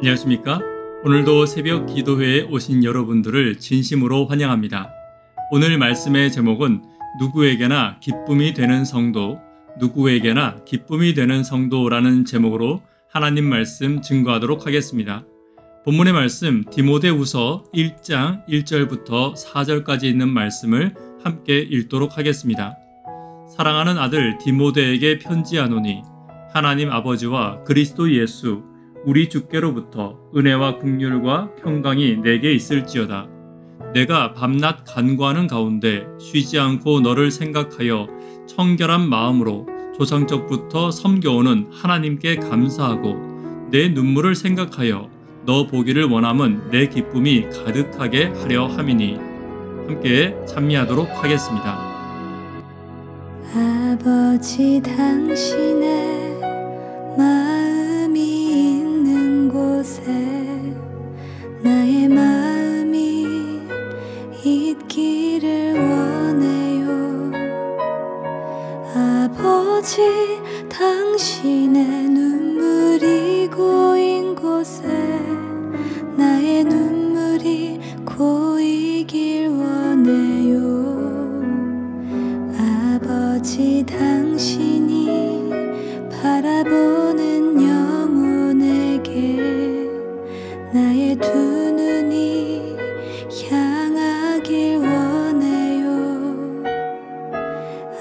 안녕하십니까? 오늘도 새벽 기도회에 오신 여러분들을 진심으로 환영합니다. 오늘 말씀의 제목은 누구에게나 기쁨이 되는 성도, 누구에게나 기쁨이 되는 성도라는 제목으로 하나님 말씀 증거하도록 하겠습니다. 본문의 말씀 디모데후서 1장 1절부터 4절까지 있는 말씀을 함께 읽도록 하겠습니다. 사랑하는 아들 디모데에게 편지하노니 하나님 아버지와 그리스도 예수 우리 주께로부터 은혜와 긍휼과 평강이 내게 있을지어다. 내가 밤낮 간구하는 가운데 쉬지 않고 너를 생각하여 청결한 마음으로 조상적부터 섬겨오는 하나님께 감사하고 내 눈물을 생각하여 너 보기를 원함은 내 기쁨이 가득하게 하려 함이니. 함께 찬미하도록 하겠습니다. 아버지 당신의 마음이 있는 곳에 나의 마음이 있기를 원해요. 아버지 당신의 눈물이 고인 곳에 나의 눈물이 고이길 원해요. 아버지 당신이 바라보는 영혼에게 나의 두 눈이 향하길 원해요.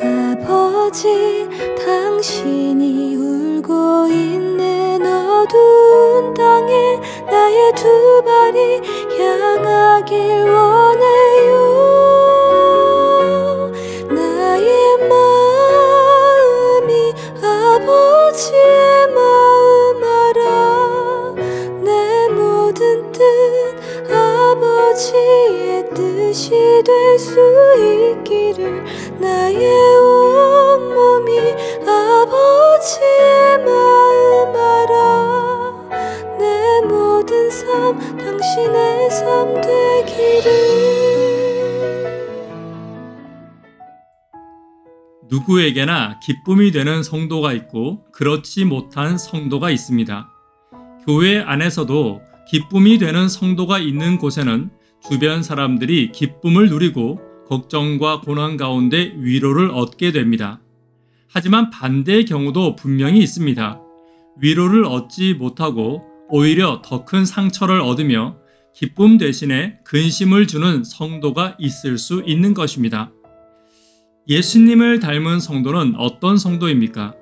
아버지 당신이 울고 있는 어두운 땅에 나의 두 발이 향하길 원해요. 아버지의 마음 알아. 내 모든 뜻 아버지의 뜻이 될 수 있기를 나의 온몸이 아버지의 마음 알아. 내 모든 삶 당신의 삶 되기를. 누구에게나 기쁨이 되는 성도가 있고 그렇지 못한 성도가 있습니다. 교회 안에서도 기쁨이 되는 성도가 있는 곳에는 주변 사람들이 기쁨을 누리고 걱정과 고난 가운데 위로를 얻게 됩니다. 하지만 반대의 경우도 분명히 있습니다. 위로를 얻지 못하고 오히려 더 큰 상처를 얻으며 기쁨 대신에 근심을 주는 성도가 있을 수 있는 것입니다. 예수님을 닮은 성도는 어떤 성도입니까?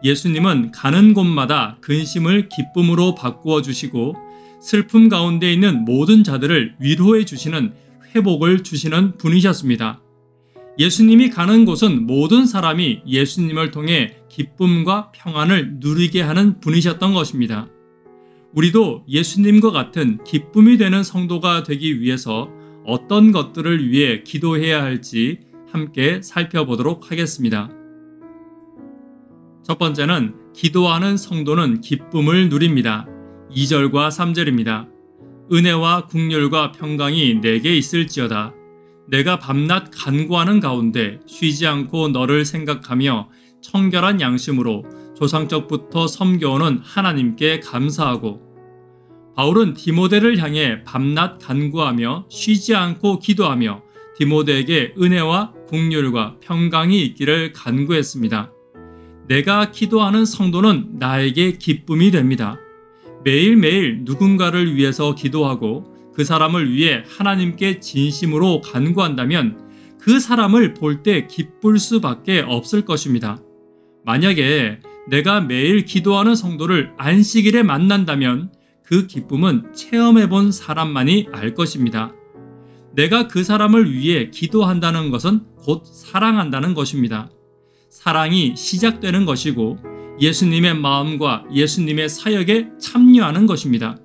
예수님은 가는 곳마다 근심을 기쁨으로 바꾸어 주시고 슬픔 가운데 있는 모든 자들을 위로해 주시는 회복을 주시는 분이셨습니다. 예수님이 가는 곳은 모든 사람이 예수님을 통해 기쁨과 평안을 누리게 하는 분이셨던 것입니다. 우리도 예수님과 같은 기쁨이 되는 성도가 되기 위해서 어떤 것들을 위해 기도해야 할지 함께 살펴보도록 하겠습니다. 첫 번째는 기도하는 성도는 기쁨을 누립니다. 2절과 3절입니다. 은혜와 긍휼과 평강이 내게 있을지어다. 내가 밤낮 간구하는 가운데 쉬지 않고 너를 생각하며 청결한 양심으로 조상적부터 섬겨오는 하나님께 감사하고. 바울은 디모데를 향해 밤낮 간구하며 쉬지 않고 기도하며 디모데에게 은혜와 긍휼과 평강이 있기를 간구했습니다. 내가 기도하는 성도는 나에게 기쁨이 됩니다. 매일매일 누군가를 위해서 기도하고 그 사람을 위해 하나님께 진심으로 간구한다면 그 사람을 볼 때 기쁠 수밖에 없을 것입니다. 만약에 내가 매일 기도하는 성도를 안식일에 만난다면 그 기쁨은 체험해 본 사람만이 알 것입니다. 내가 그 사람을 위해 기도한다는 것은 곧 사랑한다는 것입니다. 사랑이 시작되는 것이고 예수님의 마음과 예수님의 사역에 참여하는 것입니다.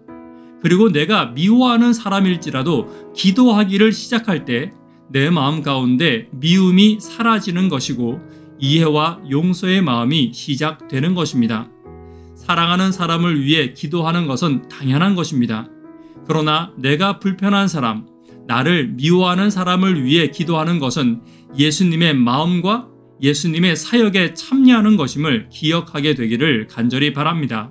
그리고 내가 미워하는 사람일지라도 기도하기를 시작할 때 내 마음 가운데 미움이 사라지는 것이고 이해와 용서의 마음이 시작되는 것입니다. 사랑하는 사람을 위해 기도하는 것은 당연한 것입니다. 그러나 내가 불편한 사람, 나를 미워하는 사람을 위해 기도하는 것은 예수님의 마음과 예수님의 사역에 참여하는 것임을 기억하게 되기를 간절히 바랍니다.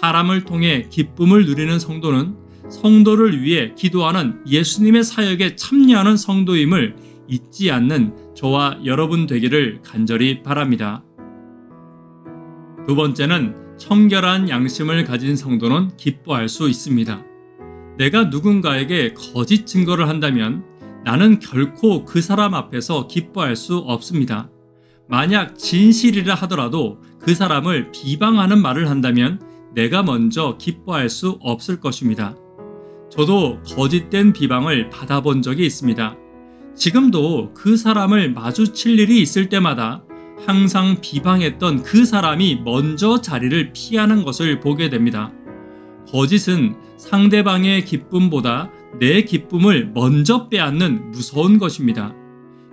사람을 통해 기쁨을 누리는 성도는 성도를 위해 기도하는 예수님의 사역에 참여하는 성도임을 잊지 않는 저와 여러분 되기를 간절히 바랍니다. 두 번째는 청결한 양심을 가진 성도는 기뻐할 수 있습니다. 내가 누군가에게 거짓 증거를 한다면 나는 결코 그 사람 앞에서 기뻐할 수 없습니다. 만약 진실이라 하더라도 그 사람을 비방하는 말을 한다면 내가 먼저 기뻐할 수 없을 것입니다. 저도 거짓된 비방을 받아본 적이 있습니다. 지금도 그 사람을 마주칠 일이 있을 때마다 항상 비방했던 그 사람이 먼저 자리를 피하는 것을 보게 됩니다. 거짓은 상대방의 기쁨보다 내 기쁨을 먼저 빼앗는 무서운 것입니다.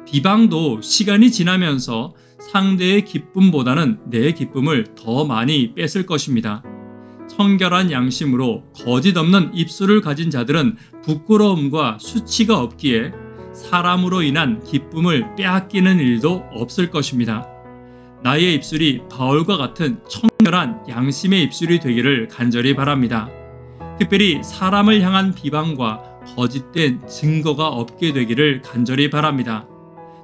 비방도 시간이 지나면서 상대의 기쁨보다는 내 기쁨을 더 많이 뺏을 것입니다. 청결한 양심으로 거짓 없는 입술을 가진 자들은 부끄러움과 수치가 없기에 사람으로 인한 기쁨을 빼앗기는 일도 없을 것입니다. 나의 입술이 바울과 같은 청결한 양심의 입술이 되기를 간절히 바랍니다. 특별히 사람을 향한 비방과 거짓된 증거가 없게 되기를 간절히 바랍니다.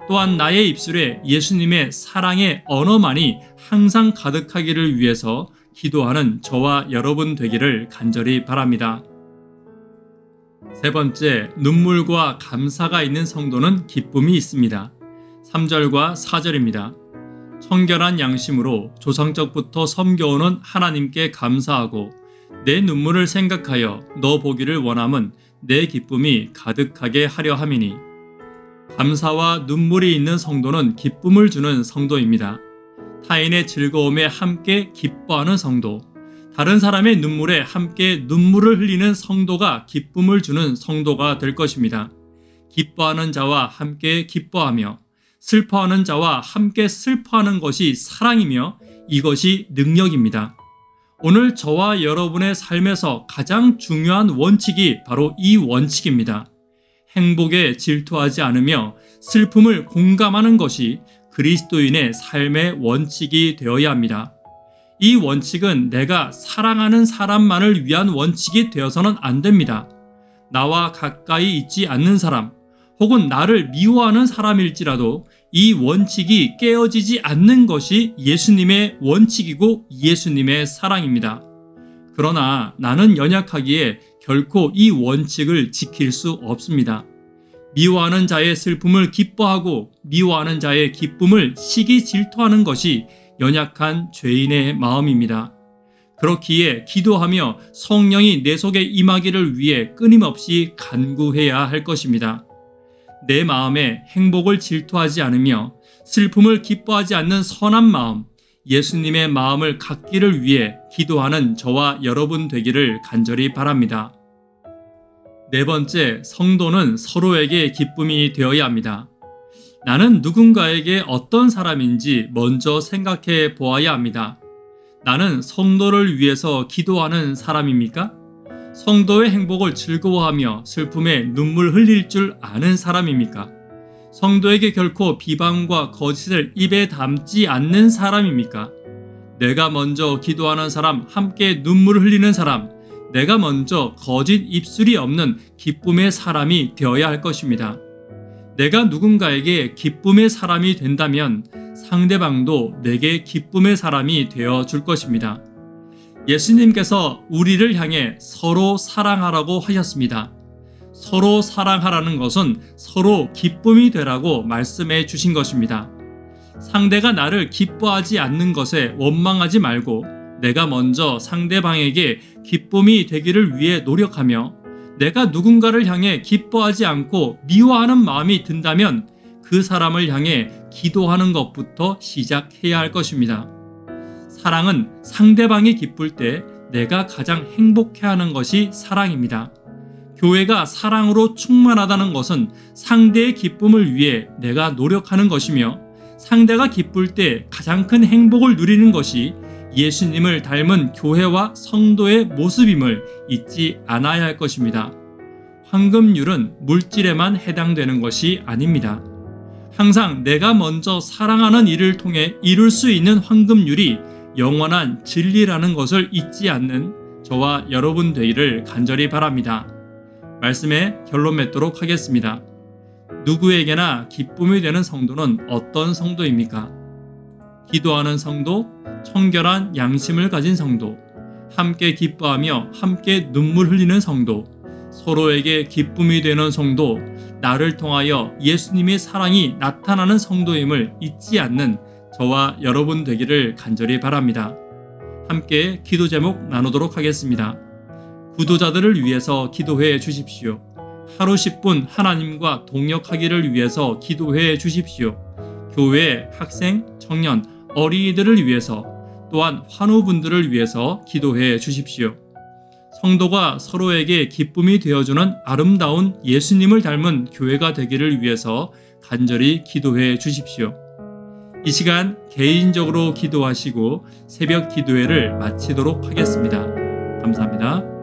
또한 나의 입술에 예수님의 사랑의 언어만이 항상 가득하기를 위해서 기도하는 저와 여러분 되기를 간절히 바랍니다. 세 번째, 눈물과 감사가 있는 성도는 기쁨이 있습니다. 3절과 4절입니다. 청결한 양심으로 조상적부터 섬겨오는 하나님께 감사하고 내 눈물을 생각하여 너 보기를 원함은 내 기쁨이 가득하게 하려 함이니. 감사와 눈물이 있는 성도는 기쁨을 주는 성도입니다. 타인의 즐거움에 함께 기뻐하는 성도, 다른 사람의 눈물에 함께 눈물을 흘리는 성도가 기쁨을 주는 성도가 될 것입니다. 기뻐하는 자와 함께 기뻐하며 슬퍼하는 자와 함께 슬퍼하는 것이 사랑이며 이것이 능력입니다. 오늘 저와 여러분의 삶에서 가장 중요한 원칙이 바로 이 원칙입니다. 행복에 질투하지 않으며 슬픔을 공감하는 것이 그리스도인의 삶의 원칙이 되어야 합니다. 이 원칙은 내가 사랑하는 사람만을 위한 원칙이 되어서는 안 됩니다. 나와 가까이 있지 않는 사람, 혹은 나를 미워하는 사람일지라도 이 원칙이 깨어지지 않는 것이 예수님의 원칙이고 예수님의 사랑입니다. 그러나 나는 연약하기에 결코 이 원칙을 지킬 수 없습니다. 미워하는 자의 슬픔을 기뻐하고 미워하는 자의 기쁨을 시기 질투하는 것이 연약한 죄인의 마음입니다. 그렇기에 기도하며 성령이 내 속에 임하기를 위해 끊임없이 간구해야 할 것입니다. 내 마음에 행복을 질투하지 않으며 슬픔을 기뻐하지 않는 선한 마음, 예수님의 마음을 갖기를 위해 기도하는 저와 여러분 되기를 간절히 바랍니다. 네 번째, 성도는 서로에게 기쁨이 되어야 합니다. 나는 누군가에게 어떤 사람인지 먼저 생각해 보아야 합니다. 나는 성도를 위해서 기도하는 사람입니까? 성도의 행복을 즐거워하며 슬픔에 눈물 흘릴 줄 아는 사람입니까? 성도에게 결코 비방과 거짓을 입에 담지 않는 사람입니까? 내가 먼저 기도하는 사람, 함께 눈물을 흘리는 사람, 내가 먼저 거짓 입술이 없는 기쁨의 사람이 되어야 할 것입니다. 내가 누군가에게 기쁨의 사람이 된다면 상대방도 내게 기쁨의 사람이 되어 줄 것입니다. 예수님께서 우리를 향해 서로 사랑하라고 하셨습니다. 서로 사랑하라는 것은 서로 기쁨이 되라고 말씀해 주신 것입니다. 상대가 나를 기뻐하지 않는 것에 원망하지 말고 내가 먼저 상대방에게 기쁨이 되기를 위해 노력하며 내가 누군가를 향해 기뻐하지 않고 미워하는 마음이 든다면 그 사람을 향해 기도하는 것부터 시작해야 할 것입니다. 사랑은 상대방이 기쁠 때 내가 가장 행복해하는 것이 사랑입니다. 교회가 사랑으로 충만하다는 것은 상대의 기쁨을 위해 내가 노력하는 것이며 상대가 기쁠 때 가장 큰 행복을 누리는 것이 예수님을 닮은 교회와 성도의 모습임을 잊지 않아야 할 것입니다. 황금률은 물질에만 해당되는 것이 아닙니다. 항상 내가 먼저 사랑하는 일을 통해 이룰 수 있는 황금률이 영원한 진리라는 것을 잊지 않는 저와 여러분 되기를 간절히 바랍니다. 말씀에 결론 맺도록 하겠습니다. 누구에게나 기쁨이 되는 성도는 어떤 성도입니까? 기도하는 성도, 청결한 양심을 가진 성도, 함께 기뻐하며 함께 눈물 흘리는 성도, 서로에게 기쁨이 되는 성도, 나를 통하여 예수님의 사랑이 나타나는 성도임을 잊지 않는 저와 여러분 되기를 간절히 바랍니다. 함께 기도 제목 나누도록 하겠습니다. 구도자들을 위해서 기도해 주십시오. 하루 10분 하나님과 동역하기를 위해서 기도해 주십시오. 교회, 학생, 청년, 어린이들을 위해서, 또한 환우분들을 위해서 기도해 주십시오. 성도가 서로에게 기쁨이 되어주는 아름다운 예수님을 닮은 교회가 되기를 위해서 간절히 기도해 주십시오. 이 시간 개인적으로 기도하시고 새벽 기도회를 마치도록 하겠습니다. 감사합니다.